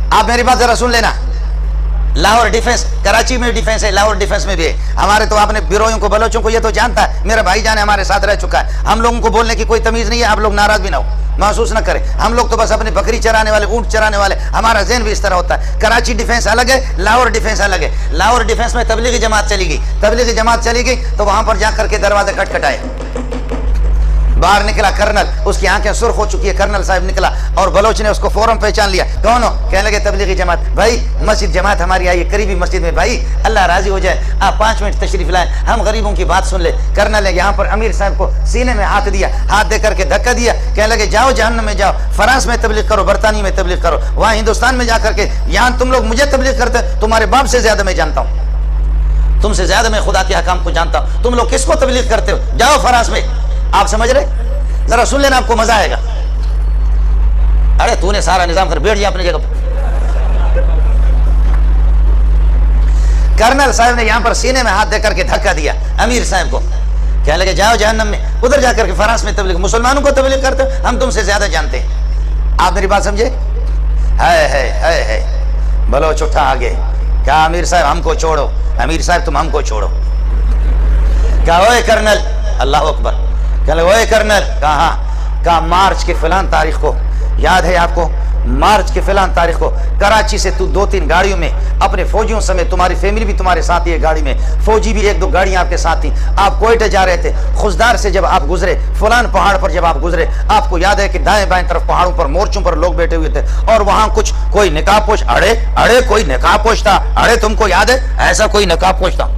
आप मेरी बात जरा सुन लेना। लाहौर डिफेंस, कराची में डिफेंस है, लाहौर डिफेंस में भी है हमारे। तो आपने बिरोइयों को, बलोचों को ये तो जानता है, मेरा भाईजान हमारे साथ रह चुका है। हम लोगों को बोलने की कोई तमीज नहीं है, आप लोग नाराज भी ना हो, महसूस ना करें। हम लोग तो बस अपनी बकरी चराने वाले, ऊंट चराने वाले, हमारा ज़हन भी इस तरह होता है। कराची डिफेंस अलग है, लाहौर डिफेंस अलग है। लाहौर डिफेंस में तबलीगी जमात चली गई, तबलीगी जमात चली गई तो वहां पर जाकर के दरवाजे खटखटाए। बाहर निकला कर्नल, उसकी आंखें सुर्ख हो चुकी है, कर्नल साहब निकला और बलोच ने उसको फौरन पहचान लिया। कौन हो? कहने लगे तबलीगी जमात। भाई मस्जिद जमात हमारी आई है, करीबी मस्जिद में, भाई अल्लाह राजी हो जाए आप 5 मिनट तशरीफ लाएं, हम गरीबों की बात सुन ले। कर्नल ने यहाँ पर अमीर साहब को सीने में हाथ दिया, हाथ दे करके धक्का दिया, कहने लगे जाओ जहन्नम में जाओ, फ्रांस में तबलीग करो, बरतानिया में तबलीग करो, वहाँ हिंदुस्तान में जा करके, यहाँ तुम लोग मुझे तबलीग करते, तुम्हारे बाप से ज्यादा मैं जानता हूँ, तुमसे ज्यादा मैं खुदा के हकाम को जानता हूँ, तुम लोग किसको तबलीग करते हो, जाओ फ्रांस में। आप समझ रहे? जरा सुन लेना, आपको मजा आएगा। अरे तूने सारा निजाम कर, बैठ जा अपनी जगह। कर्नल साहब ने यहां पर सीने में हाथ देकर के धक्का दिया अमीर साहब को, कहने लगे जाओ जहन्नम में, उधर जाकर के फ्रांस में तबलीग, मुसलमानों को तबलीग करते हो, हम तुमसे ज्यादा जानते हैं। आप मेरी बात समझे? है बलोच उठा आगे, क्या अमीर साहब हमको छोड़ो, अमीर साहब तुम हमको छोड़ो। क्या ओए कर्नल, अल्लाह अकबर, कहले ओए कर्नल, कहा मार्च के फलान तारीख को, याद है आपको, मार्च के फलान तारीख को कराची से तू 2-3 गाड़ियों में अपने फौजियों समेत, तुम्हारी फैमिली भी तुम्हारे साथ ही है गाड़ी में, फौजी भी 1-2 गाड़ियां आपके साथ थी, आप कोयटे जा रहे थे, खुशदार से जब आप गुजरे, फलान पहाड़ पर जब आप गुजरे, आपको याद है कि दाएं बाएं तरफ पहाड़ों पर मोर्चों पर लोग बैठे हुए थे और वहां कुछ कोई नकाबपोश, अड़े कोई नकाबपोश था, अड़े तुमको याद है ऐसा कोई नकाबपोश था,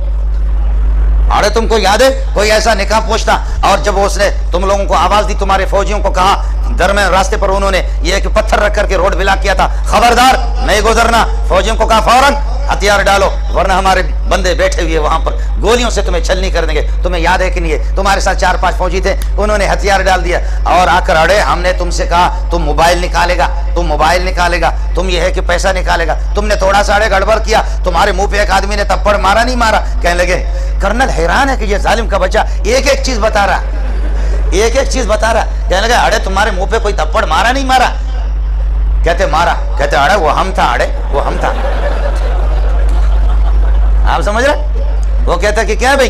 अरे तुमको याद है कोई ऐसा निकाह पोछता। और जब उसने तुम लोगों को आवाज दी, तुम्हारे फौजियों को कहा, दरमियान रास्ते पर उन्होंने ये एक पत्थर रख करके रोड ब्लॉक किया था, खबरदार नहीं गुजरना, फौजियों को कहा फौरन हथियार डालो वरना हमारे बंदे बैठे हुए वहां पर गोलियों से तुम्हें छलनी कर देंगे। तुम्हें याद है कि नहीं है? तुम्हारे साथ 4-5 फौजी थे, उन्होंने हथियार डाल दिया और आकर अड़े, हमने तुमसे कहा तुम मोबाइल निकालेगा, तुम ये है कि पैसा निकालेगा, तुमने थोड़ा सा अड़े गड़बड़ किया, तुम्हारे मुंह पे एक आदमी ने थप्पड़ मारा नहीं मारा। कहने लगे कर्नल हैरान है कि ये जालिम का बच्चा एक चीज बता रहा, कहने लगे अड़े तुम्हारे मुंह पे कोई थप्पड़ मारा नहीं मारा? कहते मारा, कहते अड़े वो हम था, आप समझ रहे? वो कहता कि क्या भाई,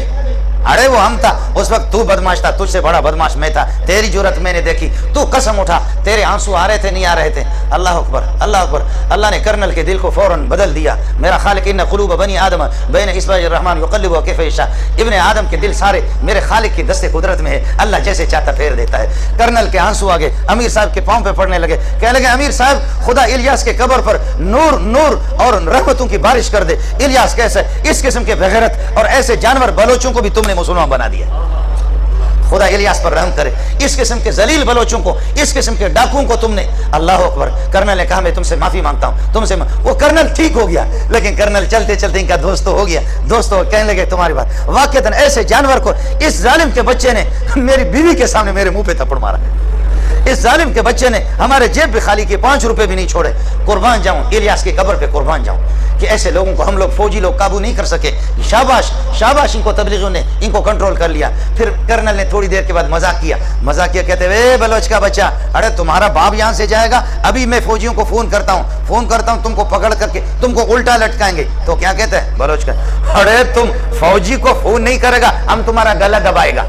अरे वो हम था, उस वक्त तू बदमाश था, तुझसे बड़ा बदमाश मैं था, तेरी जुर्रत मैंने देखी, तू कसम उठा, तेरे आंसू आ रहे थे नहीं आ रहे थे। अल्लाह अकबर, अल्लाह अकबर। अल्लाह ने कर्नल के दिल को फौरन बदल दिया। मेरा खालिक इन्ना कुलूब बनी आदम बैन इस्बाइर रहमान युक़ल्लिबु कैफ़ यशा, इब्ने आदम के दिल सारे मेरे खालिक की दस्ते कुदरत में है, अल्लाह जैसे चाहता फेर देता है। कर्नल के आंसू आगे अमीर साहब के पाँव पे पड़ने लगे, कहने लगे अमीर साहब खुदा इलियास के कब्र पर नूर और रहमतों की बारिश कर दे। इलियास कैसे, इस किस्म के बेगैरत और ऐसे जानवर बलोचों को भी तुमने मुसलमान बना दिया, खुदा इलियास पर रहम करे। इस किस्म के जलील बलोचों को, इस किस्म के डाकुओं को तुमने, अल्लाह अकबर। कर्नल ने कहा मैं तुमसे माफी मांगता हूं, तुमसे वो कर्नल ठीक हो गया, लेकिन कर्नल चलते चलते इनका दोस्त हो गया, दोस्तों कहने लगे तुम्हारी बात, वाकईतन ऐसे जानवर को इस जालिम के बच्चे ने मेरी बीवी के सामने मेरे मुंह पे थप्पड़ मारा, इस जालिम के बच्चे ने हमारे जेब भी खाली किए, 5 रुपए भी नहीं छोड़े। कुर्बान जाऊं इलियास की कब्र पे, कुर्बान जाऊं कि ऐसे लोगों को हम लोग फौजी लोग काबू नहीं कर सके। शाबाश शाबाश, इनको तबलीगों ने इनको कंट्रोल कर लिया। फिर कर्नल ने थोड़ी देर के बाद मजाक किया, कहते वे बलोच का बच्चा, अरे तुम्हारा बाप यहाँ से जाएगा, अभी मैं फौजियों को फोन करता हूँ तुमको पकड़ करके तुमको उल्टा लटकाएंगे। तो क्या कहते हैं बलोच का, अरे तुम फौजी को फोन नहीं करेगा, हम तुम्हारा गला दबाएगा।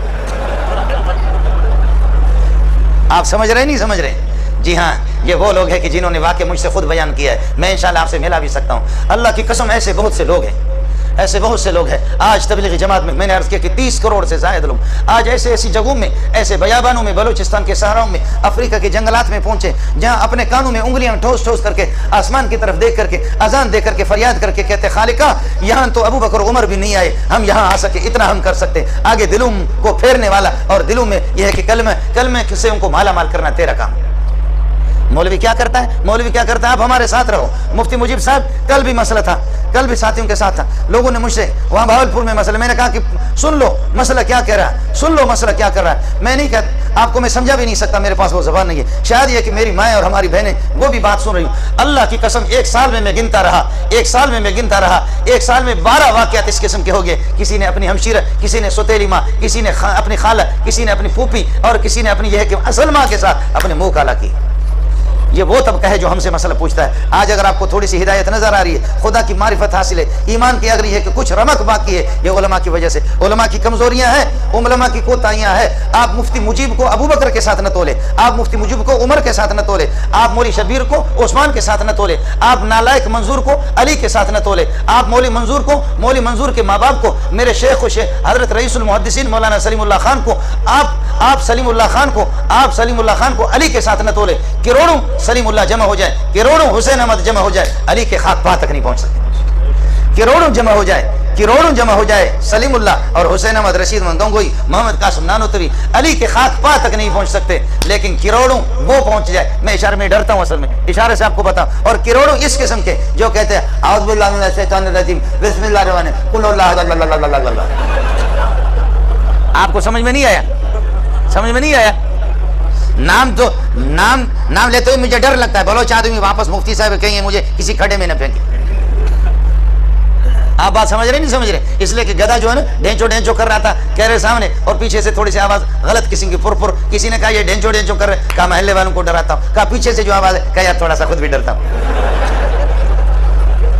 आप समझ रहे नहीं समझ रहे? जी हाँ, ये वो लोग हैं कि जिन्होंने वाकई मुझसे खुद बयान किया है, मैं इंशाल्लाह आपसे मिला भी सकता हूँ। अल्लाह की कसम ऐसे बहुत से लोग हैं, ऐसे बहुत से लोग हैं। आज तबलीगी जमात में मैंने अर्ज किया कि 30 करोड़ से ज्यादा लोग आज ऐसी जगहों में, ऐसे बयाबानों में, बलूचिस्तान के सहराओं में, अफ्रीका के जंगलात में पहुंचे, जहां अपने कानों में उंगलियां ठोस ठोस करके आसमान की तरफ देख करके अजान दे करके फरियाद करके कहते खालिका, यहाँ तो अबू बकर उमर भी नहीं आए, हम यहाँ आ सके, इतना हम कर सकते। आगे दिलों को फेरने वाला और दिलों में यह है कि कलमे से उनको माला माल करना तेरा काम। मौलवी क्या करता है? आप हमारे साथ रहो। मुफ्ती मुजीब साहब, कल भी मसला था, कल भी साथियों के साथ था, लोगों ने मुझसे वहां भावलपुर में मसला, मैंने कहा कि सुन लो मसला क्या कह रहा है, सुन लो मसला क्या कर रहा है। मैं नहीं कहता, आपको मैं समझा भी नहीं सकता, मेरे पास वो जबान नहीं है। शायद ये कि मेरी माएँ और हमारी बहनें वो भी बात सुन रही हूँ। अल्लाह की कसम, 1 साल में मैं गिनता रहा, 1 साल में 12 वाक़यात इस किस्म के हो गए। किसी ने अपनी हमशीरा, किसी ने सौतेली माँ, किसी ने अपनी खाला, किसी ने अपनी फूफी और किसी ने अपनी यह कि असल माँ के साथ अपने मुंह काला की। ये वो तबका है जो हमसे मसला पूछता है। आज अगर आपको थोड़ी सी हिदायत नजर आ रही है, खुदा की मारिफत हासिल है, ईमान की अगरी है कि कुछ रमक बाकी है, ये उलमा की वजह से। उलमा की कमजोरियां हैं, उलमा की कोताहियां हैं। आप मुफ्ती मुजीब को अबू बकर के साथ न तोले, आप मुफ्ती मुजीब को उमर के साथ न तोले, आप मौली शबीर को उस्मान के साथ न तोले, आप नालायक मंजूर को अली के साथ न तोले, आप मौली मंजूर को, मौली मंजूर के माँ बाप को, मेरे शेख हजरत रईसुल मुहद्दिसीन मौलाना सलीमुल्लाह खान को, आप सलीमुल्लाह खान को, आप सलीमुल्लाह खान को अली के साथ न तोले। करोड़ों सलीमुल्लाह जमा हो जाए, करोड़ों हुसैन अहमद जमा हो जाए, अली के खाक पा तक नहीं पहुंच सकते। करोड़ों जमा हो जाए, करोड़ों जमा हो जाए, सलीमुल्लाह और हुसैन अहमद, रशीद मंदोंगोई, मोहम्मद कासिम नानोतवी अली के खाक पा तक नहीं पहुंच सकते, लेकिन करोड़ों वो पहुंच जाए। मैं इशारे में डरता हूं, असल में इशारे से आपको बताऊं। और करोड़ों इस किस्म के जो कहते हैं आउज़ु बिल्लाहि मिनश शैतानिर रजीम बिस्मिल्लाहिर रहमानिर रहीम कुल अल्लाह। आपको समझ में नहीं आया? समझ में नहीं आया? नाम लेते हुए मुझे डर लगता है, बलोच आदमी वापस मुफ्ती साहब कहेंगे मुझे किसी खड्डे में न फेंके। आप बात समझ रहे नहीं समझ रहे? इसलिए कि गधा जो है ना ढेंचो कर रहा था कह रहे सामने, और पीछे से थोड़ी सी आवाज गलत किस्म की फुर, किसी ने कहा ये ढेंचो कर रहे, कहा महल्ले वालों को डराता हूँ, कहा पीछे से जो आवाज है, कहा यार थोड़ा सा खुद भी डरता हूँ।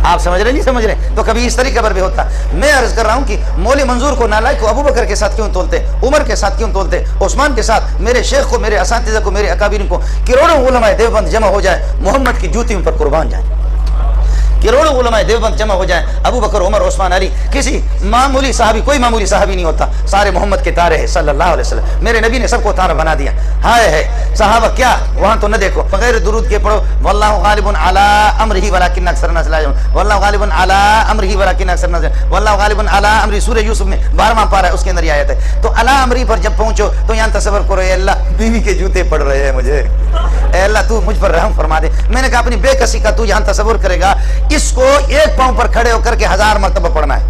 आप समझ रहे नहीं समझ रहे? तो कभी इस तरीके पर भी होता। मैं अर्ज कर रहा हूँ कि मौली मंजूर को नालायक को अबू बकर के साथ क्यों तोलते, उमर के साथ क्यों तोलते, उस्मान के साथ, मेरे शेख को, मेरे असातिज़ा को, मेरे अकाबिर को, करोड़ों उलमाए देवबंद जमा हो जाए, मोहम्मद की जूतियों पर कुर्बान जाए, करोड़ों उलमाए देवबंद जमा हो जाए, अबू बकर, उमर, उस्मान, अली, किसी मामूली साहबी, कोई मामूली साहबी नहीं होता, सारे मोहम्मद के तारे हैं सल्लल्लाहु अलैहि वसल्लम। मेरे नबी ने सबको तारा बना दिया। हाय है सहाबा क्या वहां तो न देखो, बगैर दुरूद के पढ़ो वल्लाहु गालिबुन अला अम्रिही वलाकिन अक्सरन नास ला यअलमून, वल्लाहु गालिबुन अला अम्रिही वलाकिन अक्सरन नास, वल्लाहु गालिबुन अला अम्री, सूरह यूसुफ में 12वां पारा है, उसके अंदर ये आयत है। तो अला अम्री पर जब पहुंचो तो यहां तसव्वुर करो, ए अल्लाह बीवी के जूते पड़ रहे हैं मुझे, ए अल्लाह तू मुझ पर रहम फरमा दे। मैंने कहा अपनी बेकसी का तू यहां तसव्वुर करेगा, इसको एक पांव पर खड़े होकर के 1000 मरतबा पढ़ना है।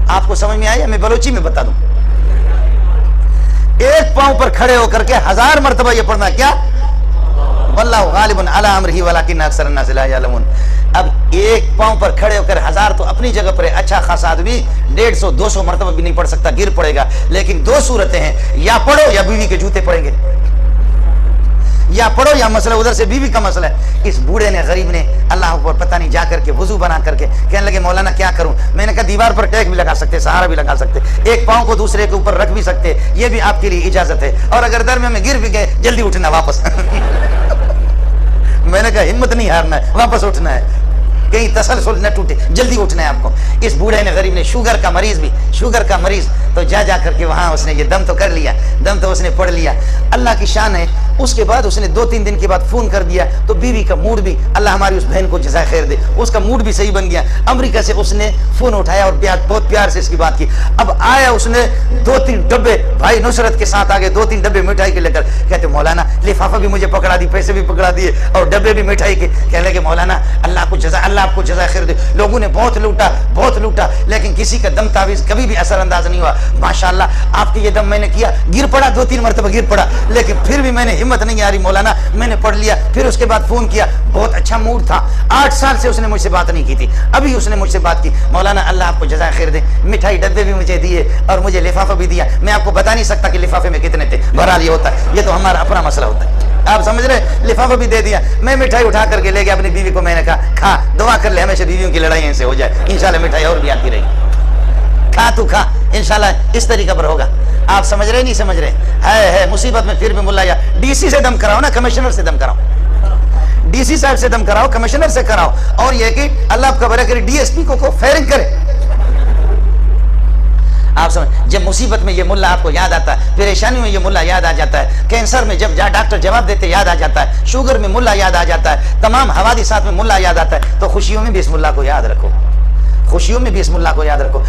आपको समझ में आया? मैं बलोची में बता दूं, एक पांव पर खड़े होकर के 1000 मरतबा ये पढ़ना। क्या? वल्लाहु गालिबुन अला अम्रिही वलाकिन अक्सरन नास ला यअलमून। अब एक पांव पर खड़े होकर 1000 तो अपनी जगह पर अच्छा खासा आदमी 150-200 मरतबा भी नहीं पढ़ सकता, गिर पड़ेगा। लेकिन दो सूरतें हैं, या पढ़ो या बीवी के जूते पड़ेंगे, या पढ़ो या मसला उधर से बीवी का मसला है। इस बूढ़े ने, गरीब ने, अल्लाह पर पता नहीं जा करके वुजू बना करके कहने लगे मौलाना क्या करूं? मैंने कहा दीवार पर टैग भी लगा सकते, सहारा भी लगा सकते, एक पांव को दूसरे के ऊपर रख भी सकते, ये भी आपके लिए इजाजत है। और अगर दरमियान में गिर भी गए जल्दी उठना वापस। मैंने कहा हिम्मत नहीं हारना है, वापस उठना है, कहीं तसलसल न टूटे, जल्दी उठना है आपको। इस बूढ़े ने, गरीब ने, शुगर का मरीज तो जा करके वहां उसने ये दम तो कर लिया, दम तो उसने पढ़ लिया, अल्लाह की शान है। उसके बाद उसने 2-3 दिन के बाद फोन कर दिया, तो बीवी का मूड भी, अल्लाह हमारी उस बहन को जज़ा खैर दे, उसका मूड भी सही बन गया। अमेरिका से उसने फोन उठाया और बहुत प्यार से इसकी बात की। अब आया उसने 2-3 डब्बे भाई नुसरत के साथ आ गए, 2-3 डब्बे मिठाई के लेकर। कहते मौलाना लिफाफा भी मुझे पकड़ा दी, पैसे भी पकड़ा दिए और डब्बे भी मिठाई के। कहने लगे मौलाना अल्लाह आपको जज़ा खैर दे। लोगों ने बहुत लूटा, लेकिन किसी का दम तावीज़ कभी भी असरअंदाज नहीं हुआ। माशाअल्लाह आपके ये दम मैंने किया, गिर पड़ा, 2-3 मरतबा गिर पड़ा, लेकिन फिर भी मैंने हिम्मत नहीं आ रही मौलाना, मैंने पढ़ लिया। फिर उसके बाद फोन किया, बहुत अच्छा मूड था। 8 साल से उसने मुझसे बात नहीं की थी, अभी उसने मुझसे बात की। मौलाना अल्लाह आपको जज़ा खैर दे, मिठाई डब्बे भी मुझे दिए और मुझे लिफाफा भी दिया। मैं आपको बता नहीं सकता कि लिफाफे में कितने थे, बहरहाल ये होता है, ये तो हमारा अपना मसला होता है, आप समझ रहे। लिफाफा भी दे दिया, मैं मिठाई उठा करके ले गया अपनी बीवी को। मैंने कहा खा, दुआ कर ले हमेशा बीवियों की लड़ाई से हो जाए, इंशाल्लाह मिठाई और भी आती रहेगी, खा तू खा, इंशाल्लाह इस तरीका पर होगा। आप समझ रहे नहीं समझ रहे? है मुसीबत में फिर भी मुल्ला या डीसी से दम कराओ ना, कमिश्नर से दम कराओ, डीसी साहब से दम कराओ, कमिश्नर से कराओ, और यह कि अल्लाह आपका भला करे डीएसपी को फायरिंग करे। आप समझ, जब मुसीबत में ये मुल्ला आपको याद आता है, परेशानी में ये मुल्ला याद आ जाता है, कैंसर में जब डॉक्टर जवाब देते याद आ जाता है, शुगर में मुल्ला याद आ जाता है, तमाम हवादिसात में मुल्ला याद आता है, तो खुशियों में भी इस मुल्ला को याद रखो, खुशियों में भी इस मुल्ला को याद रखो।